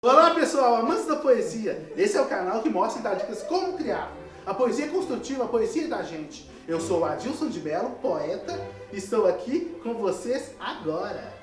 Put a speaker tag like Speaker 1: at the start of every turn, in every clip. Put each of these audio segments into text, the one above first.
Speaker 1: Olá pessoal, amantes da poesia, esse é o canal que mostra e dá dicas como criar a poesia construtiva, a poesia da gente. Eu sou o Adilson de Mello, poeta, e estou aqui com vocês agora.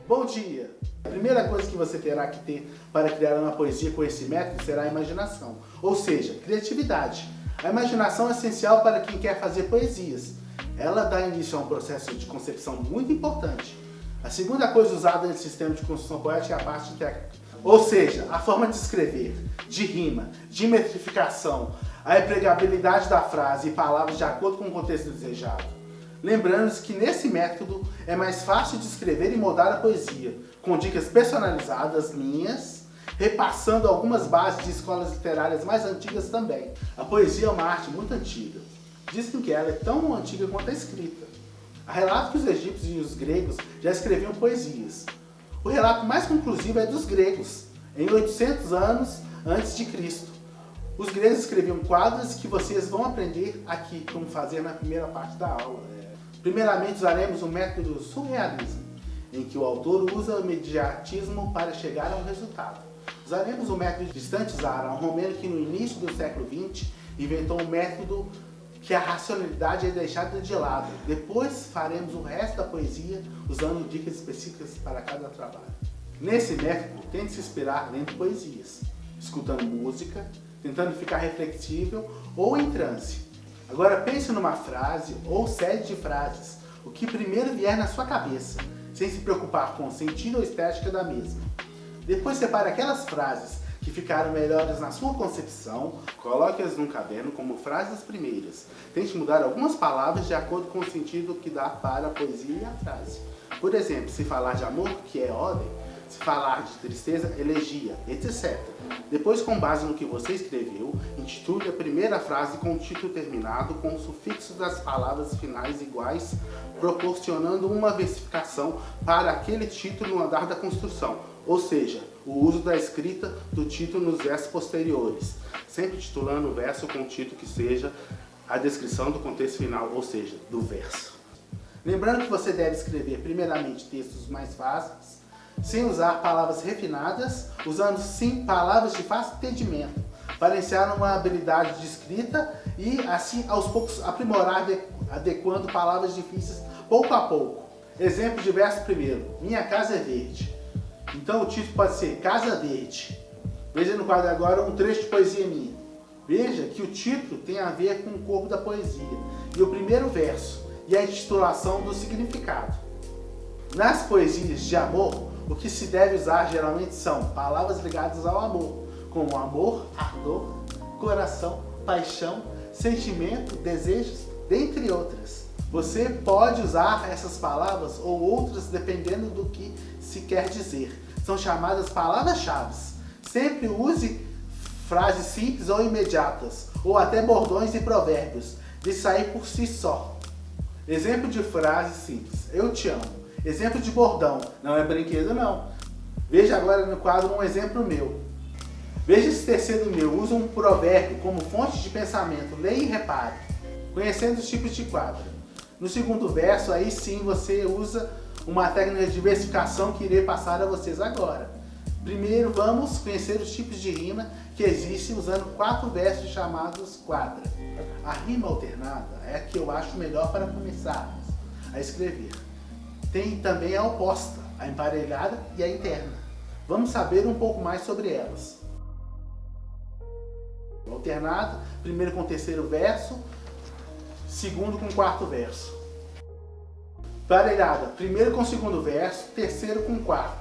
Speaker 1: Bom dia! A primeira coisa que você terá que ter para criar uma poesia com esse método será a imaginação, ou seja, criatividade. A imaginação é essencial para quem quer fazer poesias. Ela dá início a um processo de concepção muito importante. A segunda coisa usada nesse sistema de construção poética é a parte técnica, ou seja, a forma de escrever, de rima, de metrificação, a empregabilidade da frase e palavras de acordo com o contexto desejado. Lembrando que nesse método é mais fácil de escrever e moldar a poesia, com dicas personalizadas minhas, repassando algumas bases de escolas literárias mais antigas também. A poesia é uma arte muito antiga. Dizem que ela é tão antiga quanto a escrita. Há relatos que os egípcios e os gregos já escreviam poesias. O relato mais conclusivo é dos gregos, em 800 anos antes de Cristo. Os gregos escreviam quadros que vocês vão aprender aqui como fazer na primeira parte da aula. Primeiramente usaremos o método surrealismo, em que o autor usa o imediatismo para chegar a um resultado. Usaremos o método de Dante Zara, um romeno que no início do século XX inventou um método que a racionalidade é deixada de lado. Depois faremos o resto da poesia usando dicas específicas para cada trabalho. Nesse método, tente se inspirar lendo poesias, escutando música, tentando ficar reflexível ou em transe. Agora pense numa frase ou série de frases, o que primeiro vier na sua cabeça, sem se preocupar com o sentido ou estética da mesma. Depois separe aquelas frases que ficaram melhores na sua concepção, coloque-as num caderno como frases primeiras. Tente mudar algumas palavras de acordo com o sentido que dá para a poesia e a frase. Por exemplo, se falar de amor, que é ordem, se falar de tristeza, elegia, etc. Depois, com base no que você escreveu, intitule a primeira frase com o título terminado com o sufixo das palavras finais iguais, proporcionando uma versificação para aquele título no andar da construção, ou seja, o uso da escrita do título nos versos posteriores, sempre titulando o verso com o título que seja a descrição do contexto final, ou seja, do verso. Lembrando que você deve escrever primeiramente textos mais fáceis, sem usar palavras refinadas, usando sim palavras de fácil entendimento, para iniciar uma habilidade de escrita e assim aos poucos aprimorar adequando palavras difíceis pouco a pouco. Exemplo de verso primeiro, minha casa é verde. Então o título pode ser Casa Verde. Veja no quadro agora um trecho de poesia minha. Veja que o título tem a ver com o corpo da poesia e o primeiro verso e a intitulação do significado. Nas poesias de amor, o que se deve usar geralmente são palavras ligadas ao amor, como amor, ardor, coração, paixão, sentimento, desejos, dentre outras. Você pode usar essas palavras ou outras dependendo do que se quer dizer. São chamadas palavras-chave. Sempre use frases simples ou imediatas, ou até bordões e provérbios, de sair por si só. Exemplo de frase simples, eu te amo. Exemplo de bordão, não é brinquedo não. Veja agora no quadro um exemplo meu. Veja esse terceiro meu, usa um provérbio como fonte de pensamento, leia e repare, conhecendo os tipos de quadro. No segundo verso, aí sim você usa uma técnica de versificação que irei passar a vocês agora. Primeiro vamos conhecer os tipos de rima que existem usando 4 versos chamados quadra. A rima alternada é a que eu acho melhor para começarmos a escrever. Tem também a oposta, a emparelhada e a interna. Vamos saber um pouco mais sobre elas. Alternada, primeiro com o terceiro verso, segundo com o quarto verso. Emparelhada, primeiro com o segundo verso, terceiro com o quarto.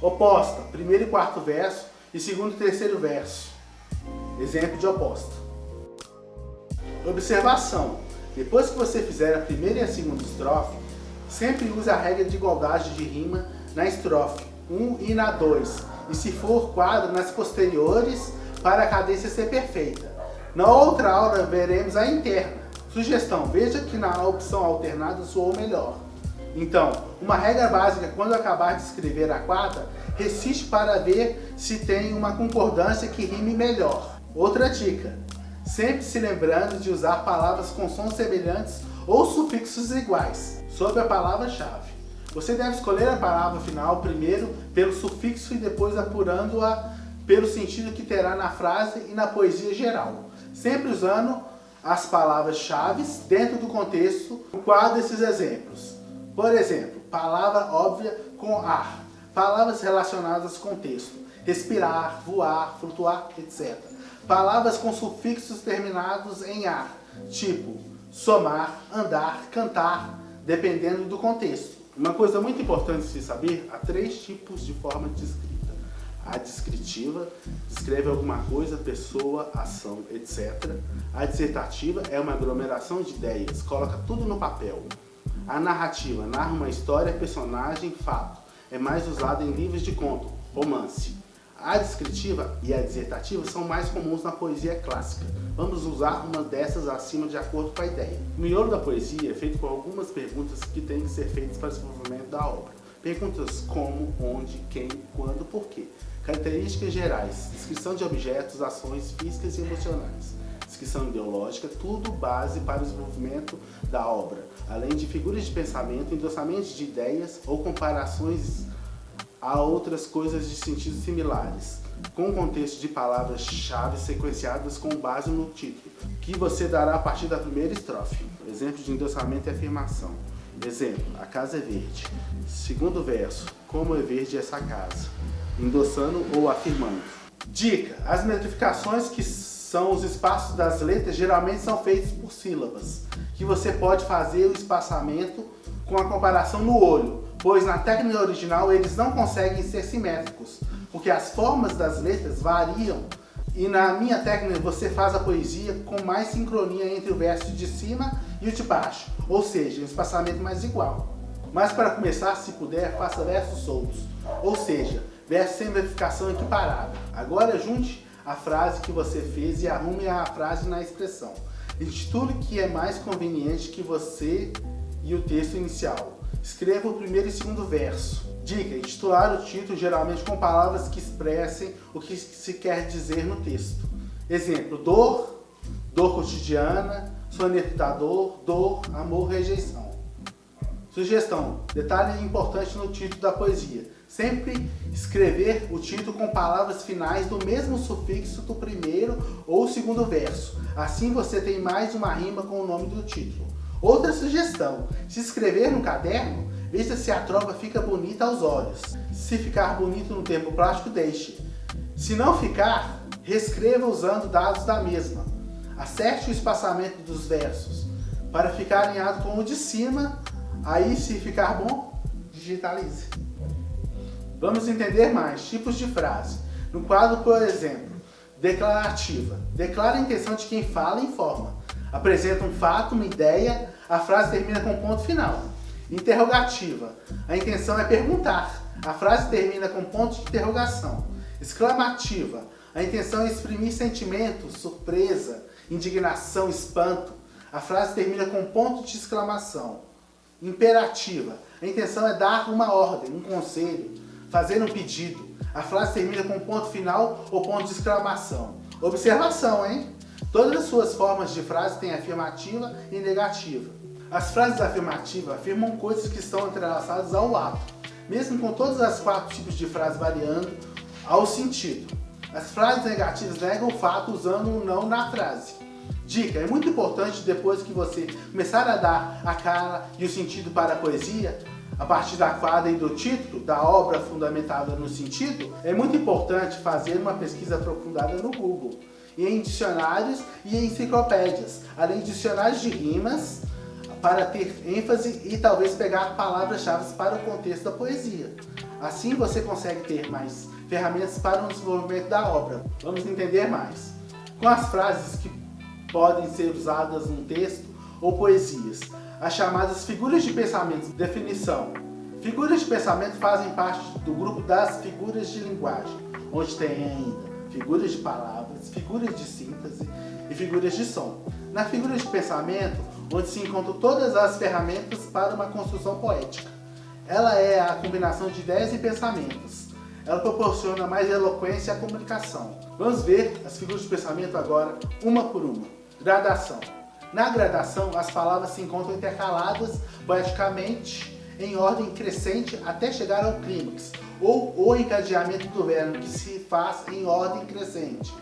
Speaker 1: Oposta, primeiro e quarto verso e segundo e terceiro verso. Exemplo de oposta. Observação. Depois que você fizer a primeira e a segunda estrofe, sempre use a regra de igualdade de rima na estrofe 1 e na 2, e se for quadro, nas posteriores, para a cadência ser perfeita. Na outra aula veremos a interna. Sugestão, veja que na opção alternada soou melhor. Então, uma regra básica, quando acabar de escrever a quadra, recite para ver se tem uma concordância que rime melhor. Outra dica, sempre se lembrando de usar palavras com sons semelhantes ou sufixos iguais sobre a palavra-chave. Você deve escolher a palavra final primeiro pelo sufixo e depois apurando-a pelo sentido que terá na frase e na poesia geral, sempre usando as palavras-chave dentro do contexto. Quadro esses exemplos. Por exemplo, palavra óbvia com ar, palavras relacionadas com texto, respirar, voar, flutuar, etc. Palavras com sufixos terminados em ar, tipo somar, andar, cantar, dependendo do contexto. Uma coisa muito importante de se saber, há 3 tipos de forma de escrita. A descritiva, descreve alguma coisa, pessoa, ação, etc. A dissertativa é uma aglomeração de ideias, coloca tudo no papel. A narrativa, narra uma história, personagem, fato. É mais usada em livros de conto, romance. A descritiva e a dissertativa são mais comuns na poesia clássica. Vamos usar uma dessas acima de acordo com a ideia. O miolo da poesia é feito por algumas perguntas que têm que ser feitas para o desenvolvimento da obra. Perguntas como, onde, quem, quando, por quê. Características gerais, descrição de objetos, ações físicas e emocionais. Descrição ideológica, tudo base para o desenvolvimento da obra, além de figuras de pensamento, endossamentos de ideias ou comparações a outras coisas de sentidos similares, com contexto de palavras-chave sequenciadas com base no título, que você dará a partir da primeira estrofe. Exemplo de endossamento e afirmação. Exemplo, a casa é verde. Segundo verso, como é verde essa casa. Endossando ou afirmando. Dica, as metrificações, que são os espaços das letras, geralmente são feitos por sílabas, que você pode fazer o espaçamento com a comparação no olho, pois na técnica original eles não conseguem ser simétricos, porque as formas das letras variam, e na minha técnica você faz a poesia com mais sincronia entre o verso de cima e o de baixo, ou seja, um espaçamento mais igual. Mas para começar, se puder, faça versos soltos, ou seja, versos sem verificação equiparada. Agora junte a frase que você fez e arrume a frase na expressão. Intitule o que é mais conveniente que você e o texto inicial. Escreva o primeiro e segundo verso. Dica, intitular o título geralmente com palavras que expressem o que se quer dizer no texto. Exemplo, dor, dor cotidiana, soneto da dor, dor, amor, rejeição. Sugestão, detalhe importante no título da poesia. Sempre escrever o título com palavras finais do mesmo sufixo do primeiro ou segundo verso. Assim você tem mais uma rima com o nome do título. Outra sugestão, se escrever no caderno, veja se a troca fica bonita aos olhos. Se ficar bonito no tempo plástico, deixe. Se não ficar, reescreva usando dados da mesma. Acerte o espaçamento dos versos para ficar alinhado com o de cima. Aí, se ficar bom, digitalize. Vamos entender mais tipos de frase. No quadro, por exemplo, declarativa. Declara a intenção de quem fala e informa. Apresenta um fato, uma ideia, a frase termina com ponto final. Interrogativa. A intenção é perguntar. A frase termina com ponto de interrogação. Exclamativa. A intenção é exprimir sentimento, surpresa, indignação, espanto. A frase termina com ponto de exclamação. Imperativa. A intenção é dar uma ordem, um conselho, fazer um pedido. A frase termina com ponto final ou ponto de exclamação. Observação, hein? Todas as suas formas de frase têm afirmativa e negativa. As frases afirmativas afirmam coisas que estão entrelaçadas ao ato, mesmo com todas as 4 tipos de frase variando ao sentido. As frases negativas negam o fato usando um não na frase. Dica, é muito importante depois que você começar a dar a cara e o sentido para a poesia, a partir da quadra e do título, da obra fundamentada no sentido, é muito importante fazer uma pesquisa aprofundada no Google, e em dicionários e em enciclopédias, além de dicionários de rimas, para ter ênfase e talvez pegar palavras-chave para o contexto da poesia. Assim você consegue ter mais ferramentas para o desenvolvimento da obra. Vamos entender mais. Com as frases que podem ser usadas num texto ou poesias, as chamadas figuras de pensamento. Definição. Figuras de pensamento fazem parte do grupo das figuras de linguagem, onde tem ainda figuras de palavras, figuras de síntese, e figuras de som. Na figura de pensamento, onde se encontram todas as ferramentas para uma construção poética. Ela é a combinação de ideias e pensamentos. Ela proporciona mais eloquência à comunicação. Vamos ver as figuras de pensamento agora, uma por uma. Gradação. Na gradação, as palavras se encontram intercaladas poeticamente em ordem crescente até chegar ao clímax, ou o encadeamento do verbo que se faz em ordem crescente.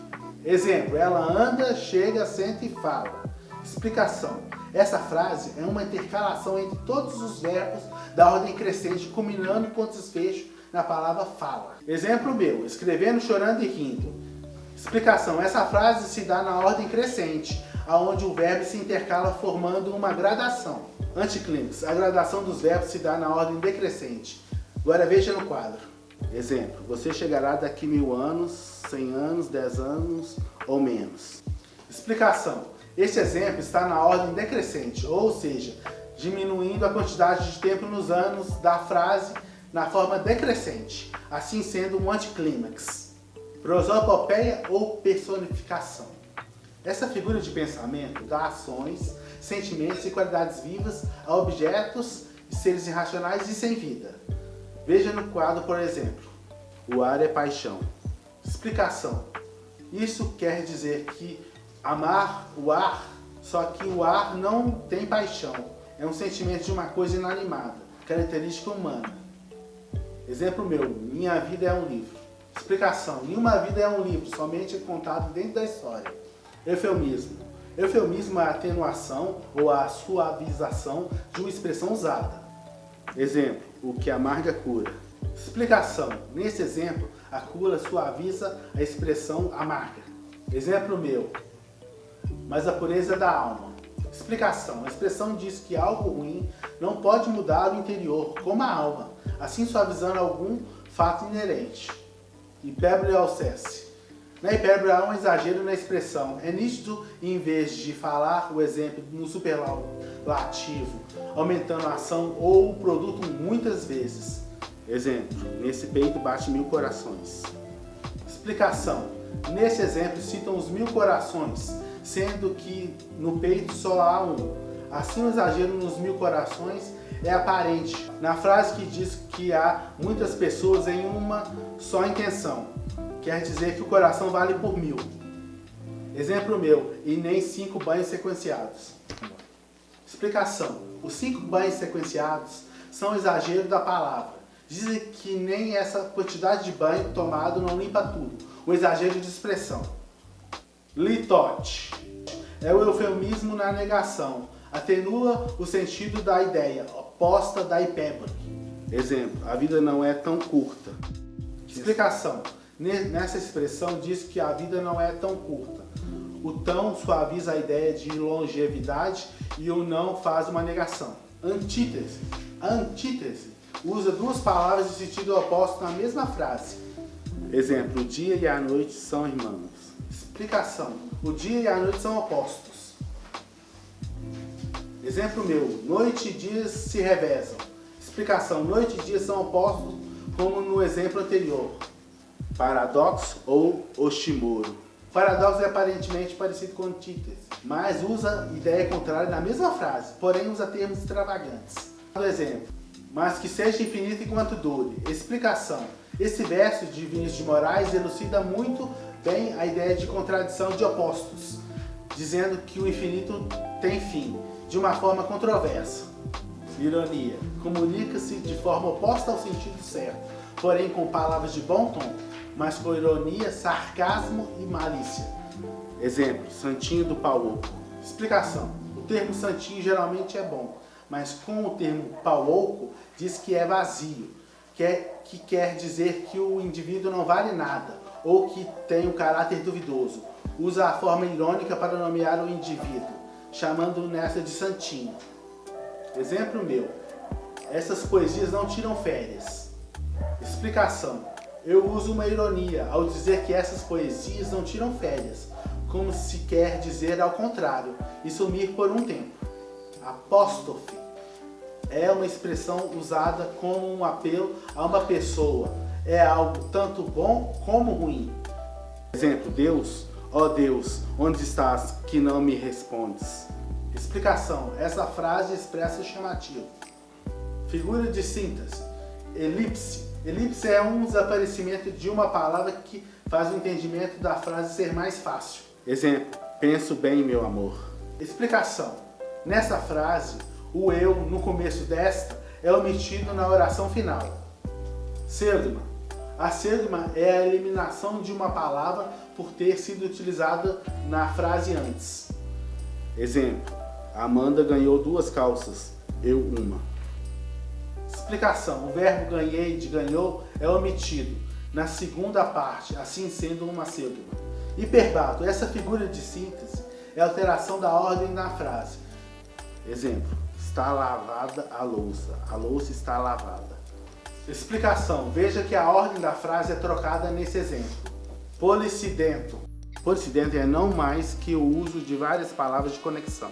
Speaker 1: Exemplo, ela anda, chega, senta e fala. Explicação. Essa frase é uma intercalação entre todos os verbos da ordem crescente, culminando com desfecho na palavra fala. Exemplo meu, escrevendo, chorando e rindo. Explicação. Essa frase se dá na ordem crescente, onde o verbo se intercala formando uma gradação. Anticlímax. A gradação dos verbos se dá na ordem decrescente. Agora veja no quadro. Exemplo. Você chegará daqui 1000 anos, 100 anos, 10 anos ou menos. Explicação. Este exemplo está na ordem decrescente, ou seja, diminuindo a quantidade de tempo nos anos da frase na forma decrescente, assim sendo um anticlímax. Prosopopeia ou personificação. Essa figura de pensamento dá ações, sentimentos e qualidades vivas a objetos e seres irracionais e sem vida. Veja no quadro, por exemplo, o ar é paixão. Explicação. Isso quer dizer que amar o ar, só que o ar não tem paixão. É um sentimento de uma coisa inanimada, característica humana. Exemplo meu, minha vida é um livro. Explicação. Nenhuma vida é um livro, somente é contado dentro da história. Eufemismo. Eufemismo é a atenuação ou a suavização de uma expressão usada. Exemplo, o que amarga cura. Explicação. Nesse exemplo, a cura suaviza a expressão amarga. Exemplo meu, mas a pureza da alma. Explicação. A expressão diz que algo ruim não pode mudar o interior, como a alma, assim suavizando algum fato inerente. Hipérbole ao cesse. Na hipérbole há um exagero na expressão. É nítido, em vez de falar o exemplo no superlativo, aumentando a ação ou o produto muitas vezes. Exemplo, nesse peito bate 1000 corações. Explicação. Nesse exemplo citam os 1000 corações, sendo que no peito só há um. Assim o exagero nos 1000 corações é aparente na frase que diz que há muitas pessoas em uma só intenção. Quer dizer que o coração vale por 1000. Exemplo meu, e nem 5 banhos sequenciados. Explicação. Os 5 banhos sequenciados são exagero da palavra. Dizem que nem essa quantidade de banho tomado não limpa tudo. O exagero de expressão. Litote. É o eufemismo na negação. Atenua o sentido da ideia, oposta da hipérbole. Exemplo, a vida não é tão curta. Explicação. Nessa expressão diz que a vida não é tão curta. O tão suaviza a ideia de longevidade e o não faz uma negação. Antítese. A antítese usa 2 palavras de sentido oposto na mesma frase. Exemplo, o dia e a noite são irmãos. Explicação. O dia e a noite são opostos. Exemplo meu, noite e dias se revezam. Explicação. Noite e dia são opostos, como no exemplo anterior. Paradoxo ou oxímoro. Paradoxo é aparentemente parecido com antítese, mas usa ideia contrária na mesma frase, porém usa termos extravagantes. Por exemplo, mas que seja infinito enquanto dure. Explicação. Esse verso de Vinícius de Moraes elucida muito bem a ideia de contradição de opostos, dizendo que o infinito tem fim, de uma forma controversa. Ironia. Comunica-se de forma oposta ao sentido certo, porém com palavras de bom tom, mas com ironia, sarcasmo e malícia. Exemplo, santinho do pau oco. Explicação. O termo santinho geralmente é bom, mas com o termo pau oco diz que é vazio, que quer dizer que o indivíduo não vale nada, ou que tem um caráter duvidoso. Usa a forma irônica para nomear o indivíduo, chamando-o nessa de santinho. Exemplo meu. Essas poesias não tiram férias. Explicação. Eu uso uma ironia ao dizer que essas poesias não tiram férias, como se quer dizer ao contrário, e sumir por um tempo. Apóstrofe é uma expressão usada como um apelo a uma pessoa. É algo tanto bom como ruim. Exemplo, Deus Ó Deus, onde estás que não me respondes? Explicação. Essa frase expressa o chamativo. Figura de síntese. Elipse. Elipse é um desaparecimento de uma palavra que faz o entendimento da frase ser mais fácil. Exemplo. Penso bem, meu amor. Explicação. Nessa frase, o eu, no começo desta, é omitido na oração final. Cêduma. A cêduma é a eliminação de uma palavra por ter sido utilizada na frase antes. Exemplo. Amanda ganhou 2 calças, eu uma. Explicação. O verbo ganhei de ganhou é omitido na segunda parte, assim sendo uma cêduma. Hiperbato. Essa figura de síntese é a alteração da ordem na frase. Exemplo. Está lavada a louça está lavada. Explicação. Veja que a ordem da frase é trocada nesse exemplo. Policidento. Policidento é não mais que o uso de várias palavras de conexão.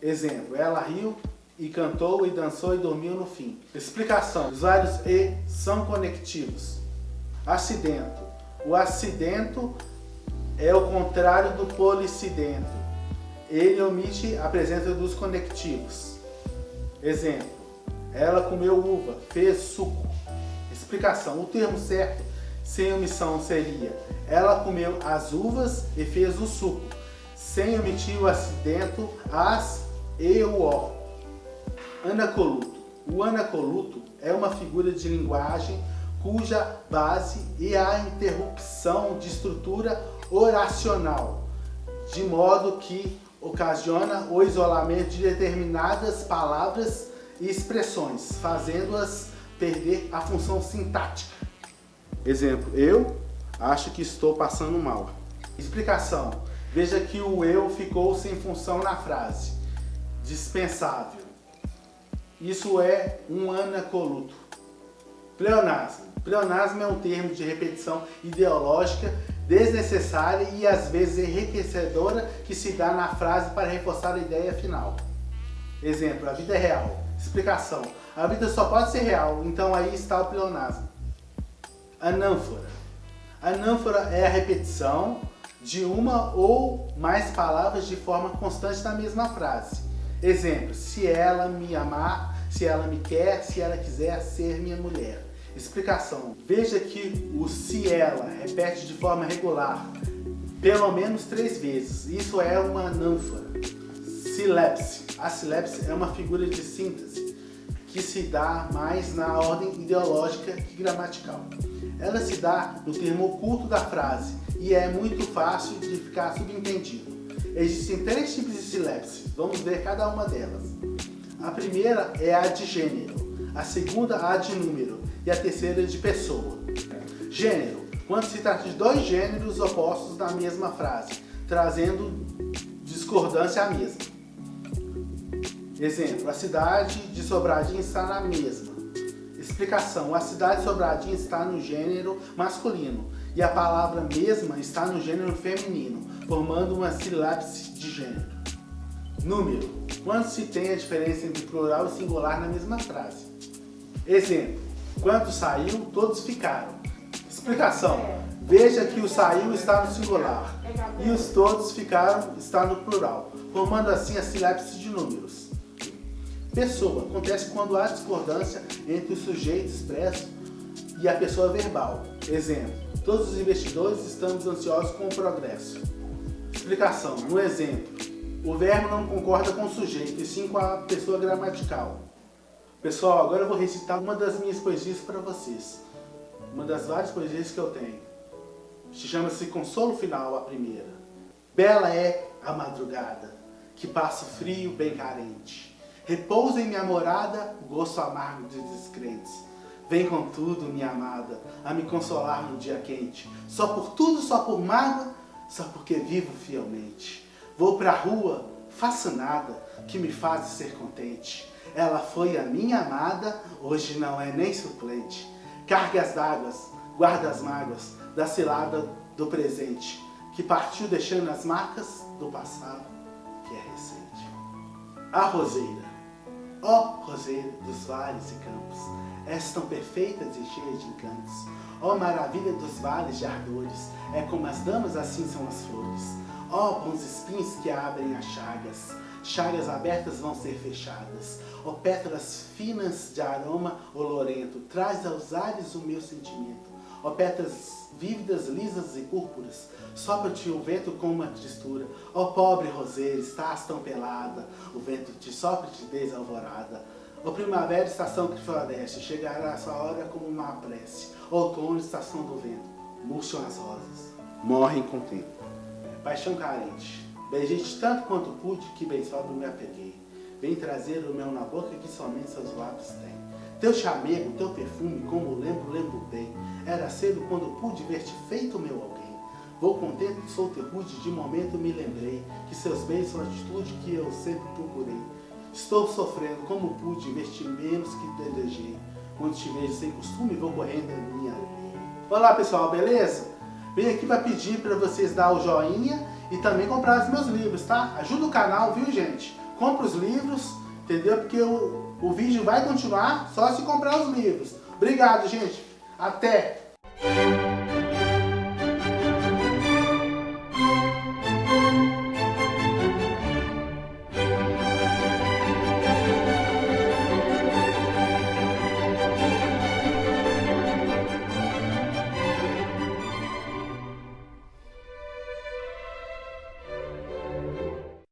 Speaker 1: Exemplo. Ela riu e cantou e dançou e dormiu no fim. Explicação. Os vários e são conectivos. Acidento. O acidento é o contrário do policidento. Ele omite a presença dos conectivos. Exemplo. Ela comeu uva, fez suco. Explicação. O termo certo, sem omissão, seria: ela comeu as uvas e fez o suco, sem omitir o acidento, as e o o. Anacoluto. O anacoluto é uma figura de linguagem cuja base é a interrupção de estrutura oracional, de modo que ocasiona o isolamento de determinadas palavras e expressões, fazendo-as perder a função sintática. Exemplo. Eu acho que estou passando mal. Explicação. Veja que o eu ficou sem função na frase. Dispensável. Isso é um anacoluto. Pleonasmo. Pleonasmo é um termo de repetição ideológica desnecessária e às vezes enriquecedora que se dá na frase para reforçar a ideia final. Exemplo. A vida é real. Explicação. A vida só pode ser real, então aí está o pleonasmo. Anânfora. Anânfora é a repetição de uma ou mais palavras de forma constante na mesma frase. Exemplo. Se ela me amar, se ela me quer, se ela quiser ser minha mulher. Explicação. Veja que o se ela repete de forma regular, pelo menos 3 vezes. Isso é uma anânfora. Silepse. A silepse é uma figura de síntese que se dá mais na ordem ideológica que gramatical. Ela se dá no termo oculto da frase e é muito fácil de ficar subentendido. Existem 3 tipos de silepse. Vamos ver cada uma delas. A primeira é a de gênero, a segunda a de número e a terceira de pessoa. Gênero, quando se trata de 2 gêneros opostos na mesma frase, trazendo discordância à mesma. Exemplo. A cidade de Sobradinho está na mesma. Explicação. A cidade de Sobradinho está no gênero masculino e a palavra mesma está no gênero feminino, formando uma silápse de gênero. Número. Quando se tem a diferença entre plural e singular na mesma frase. Exemplo. Quando saiu, todos ficaram. Explicação. Veja que o saiu está no singular e os todos ficaram está no plural, formando assim a silápse de números. Pessoa. Acontece quando há discordância entre o sujeito expresso e a pessoa verbal. Exemplo. Todos os investidores estamos ansiosos com o progresso. Explicação. No exemplo. O verbo não concorda com o sujeito, e sim com a pessoa gramatical. Pessoal, agora eu vou recitar uma das minhas poesias para vocês. Uma das várias poesias que eu tenho. Chama-se Consolo Final, a primeira. Bela é a madrugada, que passa o frio bem carente. Repousa em minha morada o gosto amargo de descrentes. Vem com tudo, minha amada, a me consolar no dia quente. Só por tudo, só por mágoa, só porque vivo fielmente. Vou pra rua, faço nada, que me faz ser contente. Ela foi a minha amada, hoje não é nem suplente. Carga as dáguas, guarda as mágoas da cilada do presente, que partiu deixando as marcas do passado, que é recente. A roseira. Ó roseira dos vales e campos, és tão perfeitas e cheias de encantos. Ó maravilha dos vales de ardores, é como as damas, assim são as flores. Ó bons espinhos que abrem as chagas, chagas abertas vão ser fechadas. Ó pétalas finas de aroma olorento, traz aos ares o meu sentimento. Ó pétalas vívidas, lisas e púrpuras, sopra-te o vento com uma tristura. Ó pobre roseira, estás tão pelada, o vento te sopra-te desde a alvorada. Ó primavera, estação que floresce, chegará a sua hora como uma prece. Outono, estação do vento, murcham as rosas, morrem com o tempo. Paixão carente, beijei-te tanto quanto pude, que bem sóbrio me apeguei. Vem trazer o mel na boca que somente seus lábios têm. Teu chamego, teu perfume, como lembro bem. Era cedo quando pude ver-te feito meu alguém. Vou contente que sou teu rude, de momento me lembrei que seus beijos são a atitude que eu sempre procurei. Estou sofrendo como pude ver-te menos que desejei. Quando te vejo sem costume, vou correndo a minha lei. Olá pessoal, beleza? Vim aqui para pedir para vocês dar o joinha e também comprar os meus livros, tá? Ajuda o canal, viu gente? Compra os livros, entendeu? Porque o vídeo vai continuar só se comprar os livros. Obrigado, gente. Até!